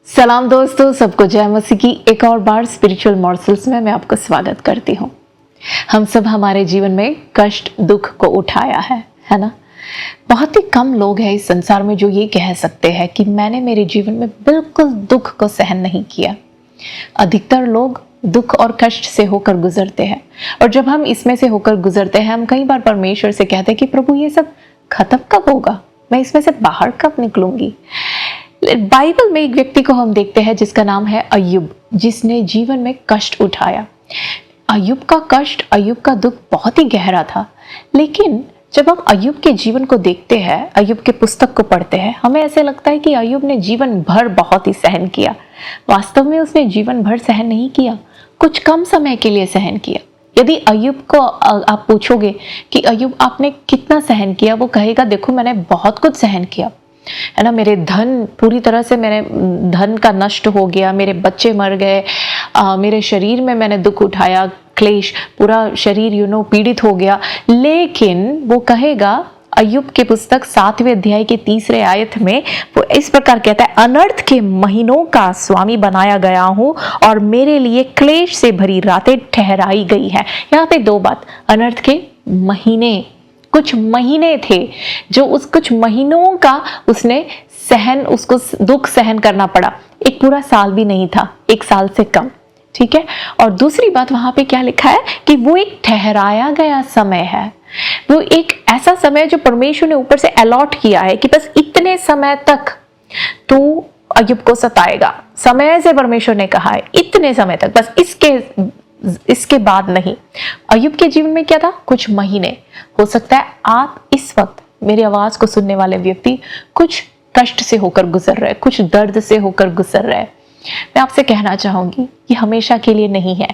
सलाम दोस्तों, सबको जय मसीह की एक और बार स्पिरिचुअल मॉर्सल्स में मैं आपका स्वागत करती हूँ। हम सब हमारे जीवन में कष्ट दुख को उठाया है ना। बहुत ही कम लोग हैं इस संसार में जो ये कह सकते हैं कि मैंने मेरे जीवन में बिल्कुल दुख को सहन नहीं किया। अधिकतर लोग दुख और कष्ट से होकर गुजरते हैं, और जब हम इसमें से होकर गुजरते हैं हम कई बार परमेश्वर से कहते हैं कि प्रभु ये सब खत्म कब होगा, मैं इसमें से बाहर कब निकलूंगी। बाइबल में एक व्यक्ति को हम देखते हैं जिसका नाम है अय्यूब, जिसने जीवन में कष्ट उठाया। अय्यूब का कष्ट, अय्यूब का दुख बहुत ही गहरा था। लेकिन जब हम अय्यूब के जीवन को देखते हैं, अय्यूब के पुस्तक को पढ़ते हैं, हमें ऐसे लगता है कि अय्यूब ने जीवन भर बहुत ही सहन किया। वास्तव में उसने जीवन भर सहन नहीं किया, कुछ कम समय के लिए सहन किया। यदि अय्यूब को आप पूछोगे कि अय्यूब आपने कितना सहन किया, वो कहेगा देखो मैंने बहुत कुछ सहन किया, है ना। मेरे धन पूरी तरह से, मेरे धन का नष्ट हो गया, मेरे बच्चे मर गए, मेरे शरीर में मैंने दुख उठाया, क्लेश, पूरा शरीर पीड़ित हो गया। लेकिन वो कहेगा, अय्यूब के पुस्तक 7वें अध्याय के 3रे आयत में वो इस प्रकार कहता है, अनर्थ के महीनों का स्वामी बनाया गया हूं और मेरे लिए क्लेश से भरी रातें ठहराई गई है। यहाँ पे दो बात, अनर्थ के महीने, कुछ महीने थे जो उस कुछ महीनों का उसको दुख सहन करना पड़ा। एक पूरा साल भी नहीं था, एक साल से कम, ठीक है। और दूसरी बात वहां पे क्या लिखा है कि वो एक ठहराया गया समय है। वो एक ऐसा समय जो परमेश्वर ने ऊपर से अलॉट किया है कि बस इतने समय तक तू अय्यूब को सताएगा। समय से परमेश्वर ने कहा है इतने समय तक, बस इसके बाद नहीं। अय्यूब के जीवन में क्या था, कुछ महीने। हो सकता है आप इस वक्त मेरी आवाज को सुनने वाले व्यक्ति कुछ कष्ट से होकर गुजर रहे, कुछ दर्द से होकर गुजर रहे। मैं आपसे कहना चाहूंगी ये हमेशा के लिए नहीं है।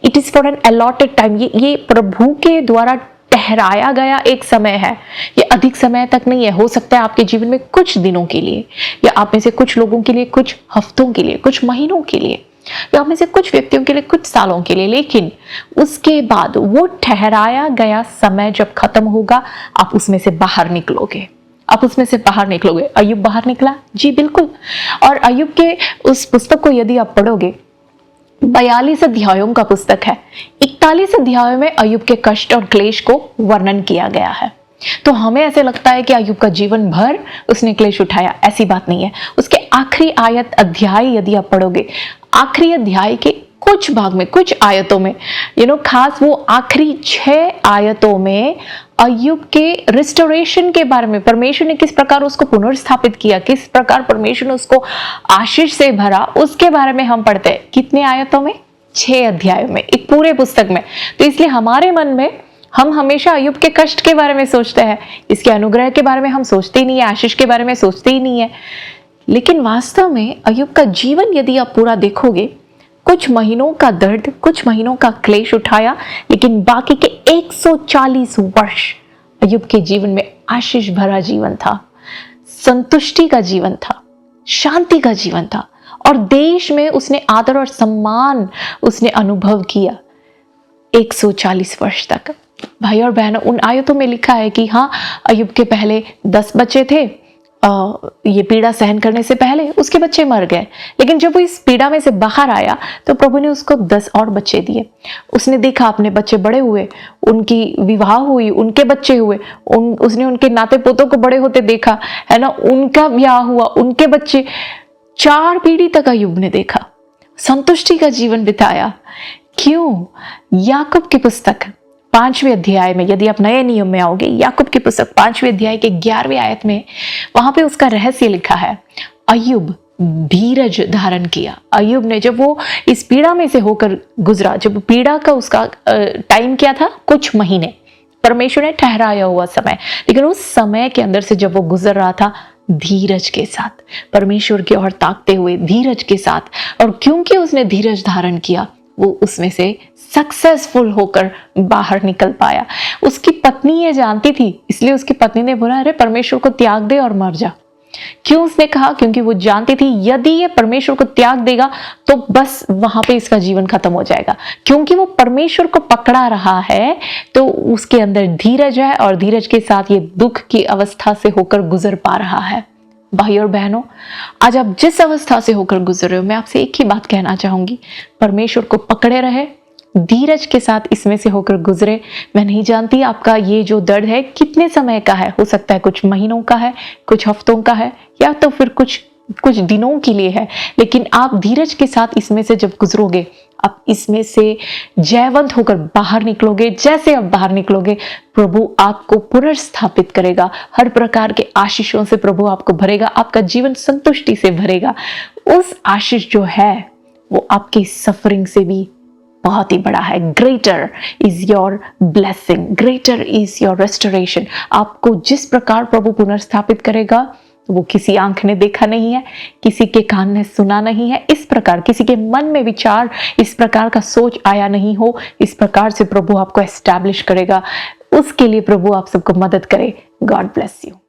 It is for an allotted time. ये प्रभु के द्वारा ठहराया गया एक समय है, ये अधिक समय तक नहीं है। हो सकता है आपके जीवन में कुछ दिनों के लिए, या आप में से कुछ लोगों के लिए कुछ हफ्तों के लिए, कुछ महीनों के लिए, या आप में से कुछ व्यक्तियों के लिए कुछ सालों के लिए। लेकिन उसके बाद वो ठहराया गया समय जब खत्म होगा, आप उसमें से बाहर निकलोगे, आप उसमें से बाहर निकलोगे। अय्यूब बाहर निकला, जी बिल्कुल। और अय्यूब के उस पुस्तक को यदि आप पढ़ोगे, 42 अध्यायों का पुस्तक है। 41 अध्यायों में अय्यूब के कष्ट और क्लेश को वर्णन किया गया है। तो हमें ऐसे लगता है कि अय्यूब का जीवन भर उसने क्लेश उठाया, ऐसी बात नहीं है। उसके आखिरी अध्याय यदि आप पढ़ोगे, आखिरी अध्याय के कुछ भाग में, कुछ आयतों में, खास वो आखिरी 6 आयतों में अय्यूब के रिस्टोरेशन के बारे में, परमेश्वर ने किस प्रकार उसको पुनर्स्थापित किया, किस प्रकार परमेश्वर ने उसको आशीष से भरा, उसके बारे में हम पढ़ते हैं। कितने आयतों में? 6 अध्यायों में, एक पूरे पुस्तक में। तो इसलिए हमारे मन में हम हमेशा अय्यूब के कष्ट के बारे में सोचते हैं, इसके अनुग्रह के बारे में हम सोचते ही नहीं है, आशीष के बारे में सोचते ही नहीं है। लेकिन वास्तव में अय्यूब का जीवन यदि आप पूरा देखोगे, कुछ महीनों का दर्द, कुछ महीनों का क्लेश उठाया, लेकिन बाकी के 140 वर्ष अय्यूब के जीवन में आशीष भरा जीवन था, संतुष्टि का जीवन था, शांति का जीवन था, और देश में उसने आदर और सम्मान उसने अनुभव किया 140 वर्ष तक। भाई और बहनों, उन आयतों में लिखा है कि हाँ, अय्यूब के पहले 10 बच्चे थे, ये पीड़ा सहन करने से पहले उसके बच्चे मर गए। लेकिन जब वो इस पीड़ा में से बाहर आया तो प्रभु ने उसको 10 और बच्चे दिए। उसने देखा अपने बच्चे बड़े हुए, उनकी विवाह हुई, उनके बच्चे हुए, उसने उनके नाते पोतों को बड़े होते देखा, है ना, उनका ब्याह हुआ, उनके बच्चे, 4 पीढ़ी तक अय्यूब ने देखा, संतुष्टि का जीवन बिताया। क्यों? याकूब की पुस्तक 5वें अध्याय में, यदि आप नए नियम में आओगे, याकूब की पुस्तक 5वें अध्याय के 11वें आयत में, वहां पे उसका रहस्य लिखा है। अय्यूब धीरज धारण किया। अय्यूब ने, जब वो इस पीड़ा में से होकर गुजरा, जब पीड़ा का उसका टाइम क्या था, कुछ महीने, परमेश्वर ने ठहराया हुआ समय, लेकिन उस समय के अंदर से जब वो गुजर रहा था, धीरज के साथ, परमेश्वर की ओर ताकते हुए धीरज के साथ, और क्योंकि उसने धीरज धारण किया, वो उसमें से सक्सेसफुल होकर बाहर निकल पाया। उसकी पत्नी ये जानती थी, इसलिए उसकी पत्नी ने बोला, अरे परमेश्वर को त्याग दे और मर जा। क्यों उसने कहा? क्योंकि वो जानती थी यदि ये परमेश्वर को त्याग देगा तो बस वहां पे इसका जीवन खत्म हो जाएगा। क्योंकि वो परमेश्वर को पकड़ा रहा है तो उसके अंदर धीरज है और धीरज के साथ ये दुख की अवस्था से होकर गुजर पा रहा है। भाई और बहनों, आज आप जिस अवस्था से होकर गुजर रहे हो, मैं आपसे एक ही बात कहना चाहूंगी, परमेश्वर को पकड़े रहे, धीरज के साथ इसमें से होकर गुजरे। मैं नहीं जानती आपका ये जो दर्द है कितने समय का है, हो सकता है कुछ महीनों का है, कुछ हफ्तों का है, या तो फिर कुछ दिनों के लिए है, लेकिन आप धीरज के साथ इसमें से जब गुजरोगे, आप इसमें से जयवंत होकर बाहर निकलोगे। जैसे आप बाहर निकलोगे, प्रभु आपको पुनर्स्थापित करेगा, हर प्रकार के आशीषों से प्रभु आपको भरेगा, आपका जीवन संतुष्टि से भरेगा। उस आशीष जो है वो आपकी सफरिंग से भी बहुत ही बड़ा है। Greater is your blessing, greater is your restoration. आपको जिस प्रकार प्रभु पुनर्स्थापित करेगा वो किसी आंख ने देखा नहीं है, किसी के कान ने सुना नहीं है, इस प्रकार किसी के मन में विचार इस प्रकार का सोच आया नहीं हो, इस प्रकार से प्रभु आपको एस्टैब्लिश करेगा। उसके लिए प्रभु आप सबको मदद करे। God bless you.